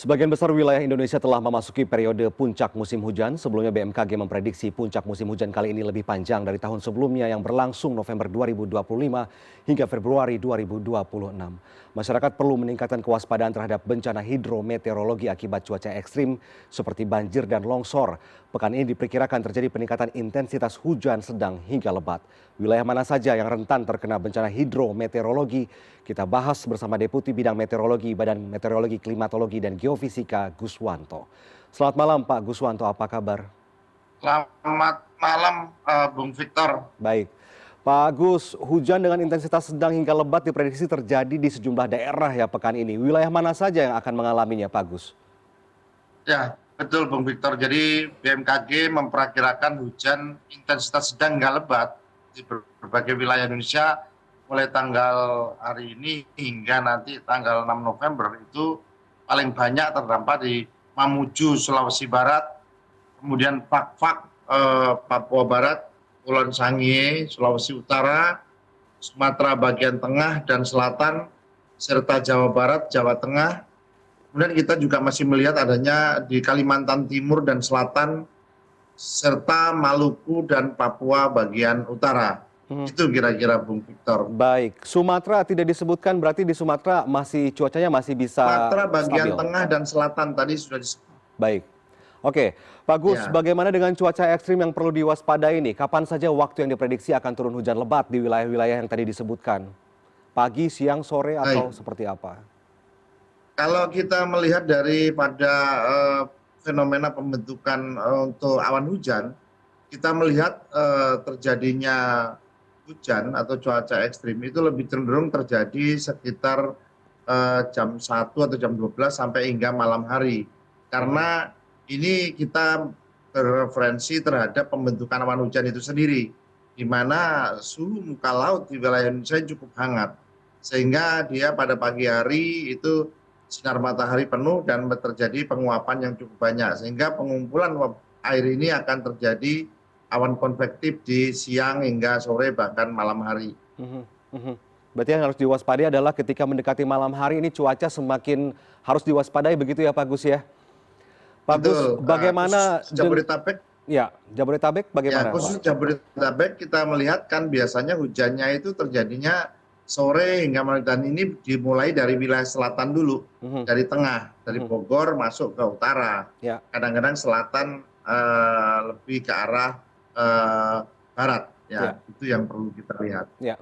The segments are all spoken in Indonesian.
Sebagian besar wilayah Indonesia telah memasuki periode puncak musim hujan. Sebelumnya BMKG memprediksi puncak musim hujan kali ini lebih panjang dari tahun sebelumnya yang berlangsung November 2025 hingga Februari 2026. Masyarakat perlu meningkatkan kewaspadaan terhadap bencana hidrometeorologi akibat cuaca ekstrim seperti banjir dan longsor. Pekan ini diperkirakan terjadi peningkatan intensitas hujan sedang hingga lebat. Wilayah mana saja yang rentan terkena bencana hidrometeorologi? Kita bahas bersama Deputi Bidang Meteorologi Badan Meteorologi, Klimatologi, dan Geofisika Guswanto. Selamat malam Pak Guswanto, apa kabar? Selamat malam, Bung Victor. Baik. Pak Gus, hujan dengan intensitas sedang hingga lebat diprediksi terjadi di sejumlah daerah ya pekan ini. Wilayah mana saja yang akan mengalaminya Pak Gus? Ya, betul Bung Victor. Jadi BMKG memperkirakan hujan intensitas sedang hingga lebat di berbagai wilayah Indonesia mulai tanggal hari ini hingga nanti tanggal 6 November itu paling banyak terdampak di Mamuju, Sulawesi Barat, kemudian Pakpak, Papua Barat, Kepulauan Sangihe, Sulawesi Utara, Sumatera bagian tengah dan selatan, serta Jawa Barat, Jawa Tengah. Kemudian kita juga masih melihat adanya di Kalimantan Timur dan Selatan, serta Maluku dan Papua bagian utara. Hmm. Itu kira-kira Bung Victor. Baik, Sumatera tidak disebutkan, berarti di Sumatera masih cuacanya masih bisa Sumatera bagian stabil. tengah dan selatan tadi sudah disebut. Baik. Oke, Pak Gus, Ya, bagaimana dengan cuaca ekstrim yang perlu diwaspadai ini? Kapan saja waktu yang diprediksi akan turun hujan lebat di wilayah-wilayah yang tadi disebutkan? Pagi, siang, sore, atau baik. seperti apa? Kalau kita melihat daripada fenomena pembentukan untuk awan hujan, kita melihat terjadinya hujan atau cuaca ekstrim itu lebih cenderung terjadi sekitar jam 1 atau jam 12 sampai hingga malam hari. Mhm. Karena ini kita berreferensi terhadap pembentukan awan hujan itu sendiri, di mana suhu muka laut di wilayah Indonesia cukup hangat. Sehingga dia pada pagi hari itu sinar matahari penuh dan terjadi penguapan yang cukup banyak. Sehingga pengumpulan air ini akan terjadi awan konvektif di siang hingga sore bahkan malam hari. Mhm, mhm. Berarti yang harus diwaspadai adalah ketika mendekati malam hari ini cuaca semakin harus diwaspadai begitu ya Pak Gus ya? Pak Gus, Betul, khusus bagaimana Jabodetabek. ya, Jabodetabek Ya, bagaimana Pak? khusus Jabodetabek kita melihat kan biasanya hujannya itu terjadinya sore hingga malam, dan ini dimulai dari wilayah selatan dulu, Mhm, dari tengah, dari mhm. Bogor masuk ke utara. Ya, Kadang-kadang selatan lebih ke arah barat. ya, Ya, itu yang perlu kita lihat. ya.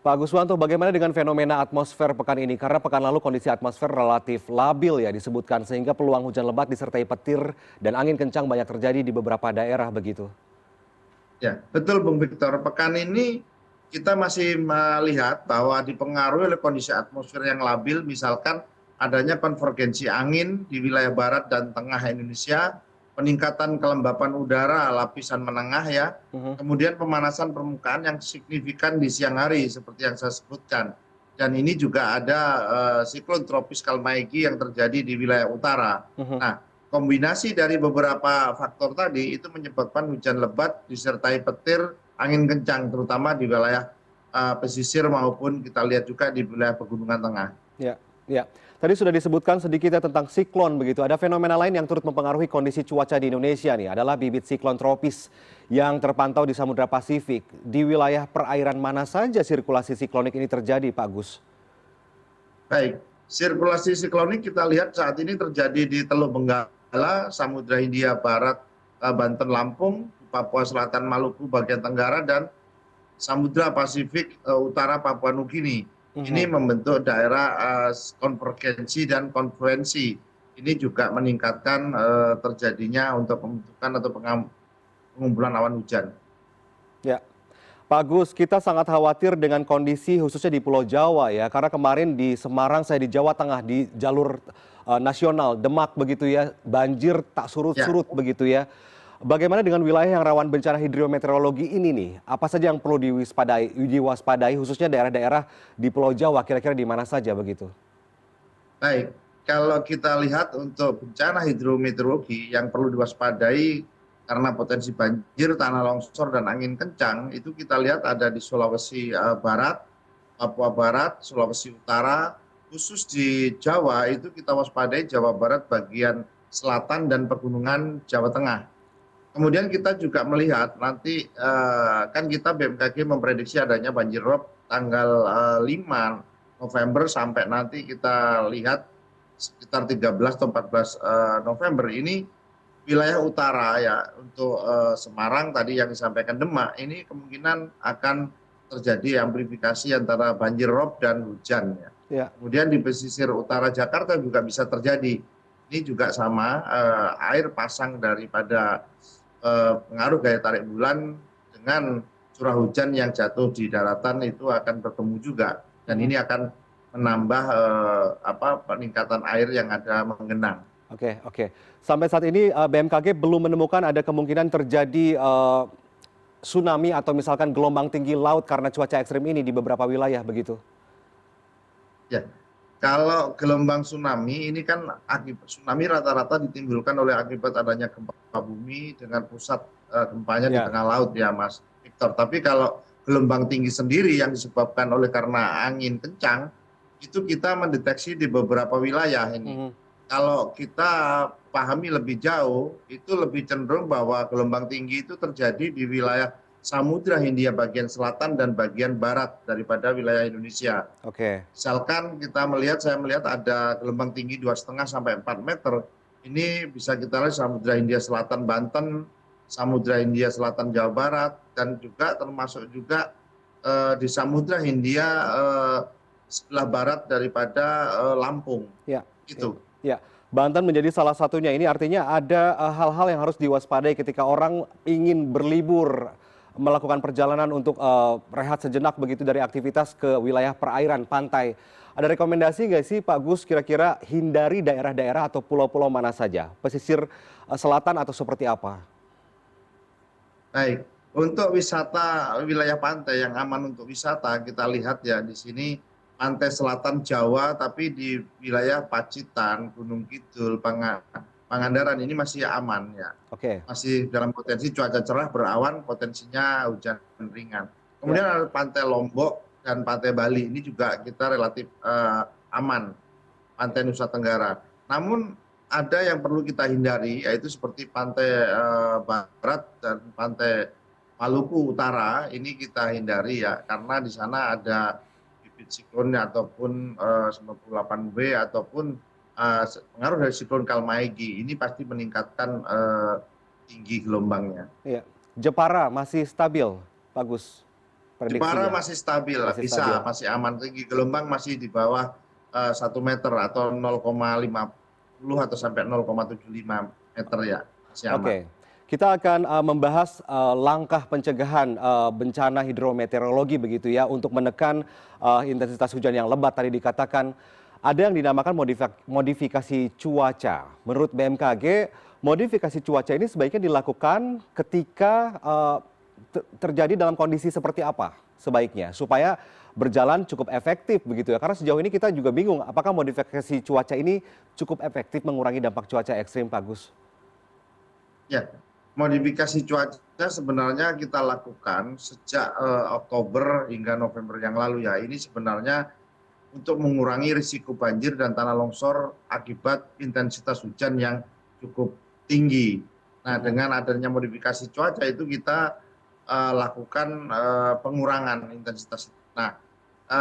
Pak Guswanto, bagaimana dengan fenomena atmosfer pekan ini? Karena pekan lalu kondisi atmosfer relatif labil ya disebutkan, sehingga peluang hujan lebat disertai petir dan angin kencang banyak terjadi di beberapa daerah begitu. Ya, betul Bung Victor. Pekan ini kita masih melihat bahwa dipengaruhi oleh kondisi atmosfer yang labil, misalkan adanya konvergensi angin di wilayah barat dan tengah Indonesia, peningkatan kelembapan udara lapisan menengah ya, Mhm, kemudian pemanasan permukaan yang signifikan di siang hari seperti yang saya sebutkan. Dan ini juga ada siklon tropis Kalmaegi yang terjadi di wilayah utara. mhm. Nah, kombinasi dari beberapa faktor tadi itu menyebabkan hujan lebat disertai petir, angin kencang terutama di wilayah pesisir maupun kita lihat juga di wilayah pegunungan tengah. Ya, ya. Tadi sudah disebutkan sedikit ya tentang siklon begitu. Ada fenomena lain yang turut mempengaruhi kondisi cuaca di Indonesia nih, adalah bibit siklon tropis yang terpantau di Samudra Pasifik. Di wilayah perairan mana saja sirkulasi siklonik ini terjadi, Pak Gus? Baik, sirkulasi siklonik kita lihat saat ini terjadi di Teluk Benggala, Samudra Hindia Barat, Banten, Lampung, Papua Selatan, Maluku bagian tenggara, dan Samudra Pasifik Utara Papua Nugini. Ini Mhm. membentuk daerah konvergensi dan konfluensi. Ini juga meningkatkan terjadinya untuk pembentukan atau pengumpulan awan hujan. Ya, Pak Gus, kita sangat khawatir dengan kondisi khususnya di Pulau Jawa ya, karena kemarin di Semarang, saya di Jawa Tengah di jalur nasional Demak begitu ya, banjir tak Ya, surut-surut begitu ya. Bagaimana dengan wilayah yang rawan bencana hidrometeorologi ini nih? Apa saja yang perlu diwaspadai khususnya daerah-daerah di Pulau Jawa, kira-kira di mana saja begitu? baik. Kalau kita lihat untuk bencana hidrometeorologi yang perlu diwaspadai karena potensi banjir, tanah longsor, dan angin kencang, itu kita lihat ada di Sulawesi Barat, Papua Barat, Sulawesi Utara, khusus di Jawa itu kita waspadai Jawa Barat bagian selatan dan pegunungan Jawa Tengah. Kemudian kita juga melihat nanti kan kita BMKG memprediksi adanya banjir rob tanggal 5 November sampai nanti kita lihat sekitar 13 atau 14 November ini wilayah utara ya untuk Semarang tadi yang disampaikan Demak ini kemungkinan akan terjadi amplifikasi antara banjir rob dan hujan ya. Ya. Kemudian di pesisir utara Jakarta juga bisa terjadi. Ini juga sama air pasang daripada pengaruh gaya tarik bulan dengan curah hujan yang jatuh di daratan itu akan bertemu juga dan ini akan menambah peningkatan air yang ada menggenang. Oke, oke. Sampai saat ini BMKG belum menemukan ada kemungkinan terjadi tsunami atau misalkan gelombang tinggi laut karena cuaca ekstrim ini di beberapa wilayah begitu. Ya, kalau gelombang tsunami ini kan akibat tsunami rata-rata ditimbulkan oleh akibat adanya gempa bumi dengan pusat gempanya di Ya. tengah laut ya Mas Victor. Tapi kalau gelombang tinggi sendiri yang disebabkan oleh karena angin kencang, itu kita mendeteksi di beberapa wilayah ini. Kalau kita pahami lebih jauh, itu lebih cenderung bahwa gelombang tinggi itu terjadi di wilayah Samudra Hindia bagian selatan dan bagian barat daripada wilayah Indonesia. Oke. Misalkan saya melihat ada gelombang tinggi 2,5 sampai 4 meter. Ini bisa kita lihat Samudra Hindia Selatan Banten, Samudra Hindia Selatan Jawa Barat, dan juga termasuk juga di Samudra Hindia sebelah barat daripada Lampung. Ya. Gitu. Ya, Banten menjadi salah satunya. Ini artinya ada hal-hal yang harus diwaspadai ketika orang ingin berlibur, melakukan perjalanan untuk rehat sejenak begitu dari aktivitas ke wilayah perairan pantai. Ada rekomendasi nggak sih Pak Gus kira-kira hindari daerah-daerah atau pulau-pulau mana saja? Pesisir selatan atau seperti apa? Baik, untuk wisata wilayah pantai yang aman untuk wisata kita lihat ya di sini pantai selatan Jawa tapi di wilayah Pacitan, Gunung Kidul, Pangandaran ini masih aman ya. Oke. Masih dalam potensi cuaca cerah berawan, potensinya hujan ringan. Kemudian ada pantai Lombok dan pantai Bali ini juga kita relatif aman, pantai Nusa Tenggara. Namun ada yang perlu kita hindari yaitu seperti pantai barat dan pantai Maluku Utara ini kita hindari ya karena di sana ada bibit siklon ataupun 98W ataupun pengaruh dari siklon Kalmaegi ini pasti meningkatkan tinggi gelombangnya. Iya. Jepara masih stabil, Pak Gus. Jepara masih stabil, masih aman. Tinggi gelombang masih di bawah 1 meter atau 0,50 atau sampai 0,75 meter ya. Masih aman. Oke. Kita akan membahas langkah pencegahan bencana hidrometeorologi begitu ya untuk menekan intensitas hujan yang lebat tadi dikatakan. Ada yang dinamakan modifikasi cuaca. Menurut BMKG, modifikasi cuaca ini sebaiknya dilakukan ketika terjadi dalam kondisi seperti apa sebaiknya supaya berjalan cukup efektif begitu ya. Karena sejauh ini kita juga bingung apakah modifikasi cuaca ini cukup efektif mengurangi dampak cuaca ekstrim, Pak Gus. Ya, modifikasi cuaca sebenarnya kita lakukan sejak Oktober hingga November yang lalu ya. Ini sebenarnya untuk mengurangi risiko banjir dan tanah longsor akibat intensitas hujan yang cukup tinggi. Nah, dengan adanya modifikasi cuaca itu kita lakukan pengurangan intensitas. Nah,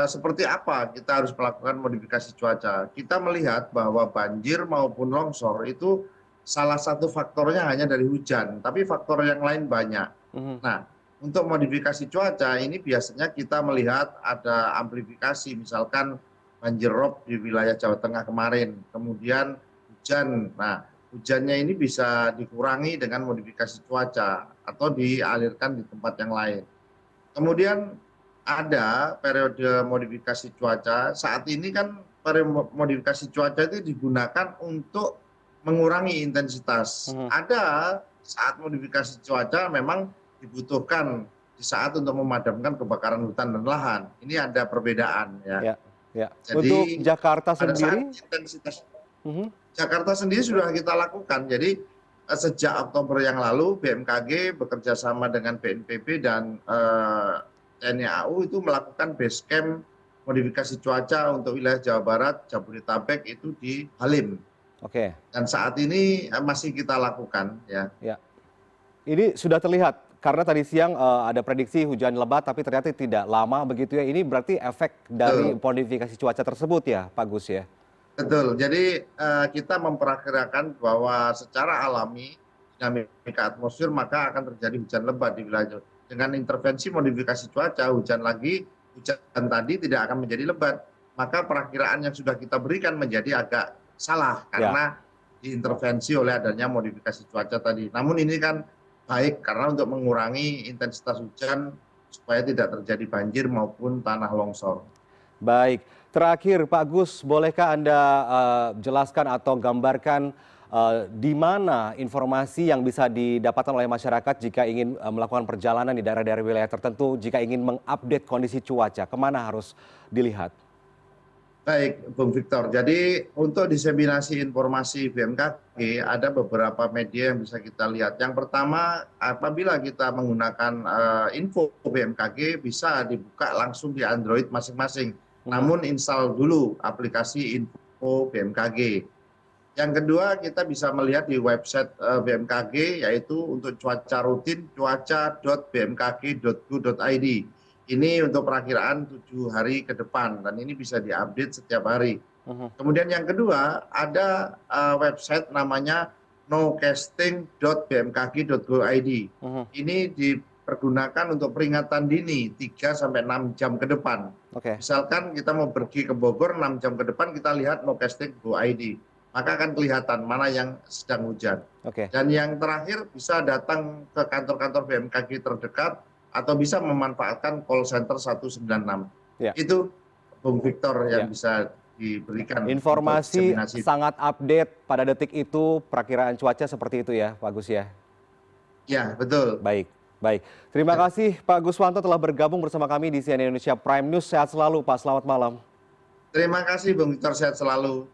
seperti apa kita harus melakukan modifikasi cuaca? Kita melihat bahwa banjir maupun longsor itu salah satu faktornya hanya dari hujan, tapi faktor yang lain banyak. Nah, untuk modifikasi cuaca ini biasanya kita melihat ada amplifikasi, misalkan banjir rob di wilayah Jawa Tengah kemarin, kemudian hujan. Nah, hujannya ini bisa dikurangi dengan modifikasi cuaca atau dialirkan di tempat yang lain. Kemudian ada periode modifikasi cuaca. Saat ini kan periode modifikasi cuaca itu digunakan untuk mengurangi intensitas. Ada saat modifikasi cuaca memang dibutuhkan di saat untuk memadamkan kebakaran hutan dan lahan. Ini ada perbedaan ya. Ya. Jadi untuk Jakarta pada sendiri, saat intensitas Jakarta sendiri sudah kita lakukan. Jadi sejak Oktober yang lalu BMKG bekerja sama dengan BNPB dan TNI AU itu melakukan base camp modifikasi cuaca untuk wilayah Jawa Barat, Jabodetabek itu di Halim. Oke. Dan saat ini masih kita lakukan ya. Ya. Ini sudah terlihat karena tadi siang ada prediksi hujan lebat tapi ternyata tidak lama begitu ya. Ini berarti efek dari modifikasi cuaca tersebut ya, Pak Gus ya? Betul. Jadi kita memperkirakan bahwa secara alami dinamika atmosfer maka akan terjadi hujan lebat di wilayah. Dengan intervensi modifikasi cuaca, hujan tadi tidak akan menjadi lebat. Maka perakiraan yang sudah kita berikan menjadi agak salah karena diintervensi oleh adanya modifikasi cuaca tadi. Namun ini kan baik karena untuk mengurangi intensitas hujan supaya tidak terjadi banjir maupun tanah longsor. Baik, terakhir Pak Gus, bolehkah Anda jelaskan atau gambarkan di mana informasi yang bisa didapatkan oleh masyarakat jika ingin melakukan perjalanan di daerah-daerah wilayah tertentu, jika ingin mengupdate kondisi cuaca, kemana harus dilihat? Baik, Bung Victor. Jadi untuk diseminasi informasi BMKG ada beberapa media yang bisa kita lihat. Yang pertama, apabila kita menggunakan info BMKG bisa dibuka langsung di Android masing-masing. Namun install dulu aplikasi info BMKG. Yang kedua, kita bisa melihat di website BMKG yaitu untuk cuaca rutin cuaca.bmkg.go.id. Ini untuk perakiraan 7 hari ke depan dan ini bisa diupdate setiap hari. Kemudian yang kedua ada website namanya nowcasting.bmkg.go.id. Ini dipergunakan untuk peringatan dini 3 sampai 6 jam ke depan. Misalkan kita mau pergi ke Bogor 6 jam ke depan kita lihat nowcasting.go.id. Maka akan kelihatan mana yang sedang hujan. Dan yang terakhir bisa datang ke kantor-kantor BMKG terdekat atau bisa memanfaatkan call center 196. Itu Bung Victor yang bisa diberikan. Informasi sangat update pada detik itu, perakiraan cuaca seperti itu ya Pak Gus ya? Ya, betul. Baik. Terima kasih Pak Guswanto telah bergabung bersama kami di CNN Indonesia Prime News. Sehat selalu Pak, selamat malam. Terima kasih Bung Victor, sehat selalu.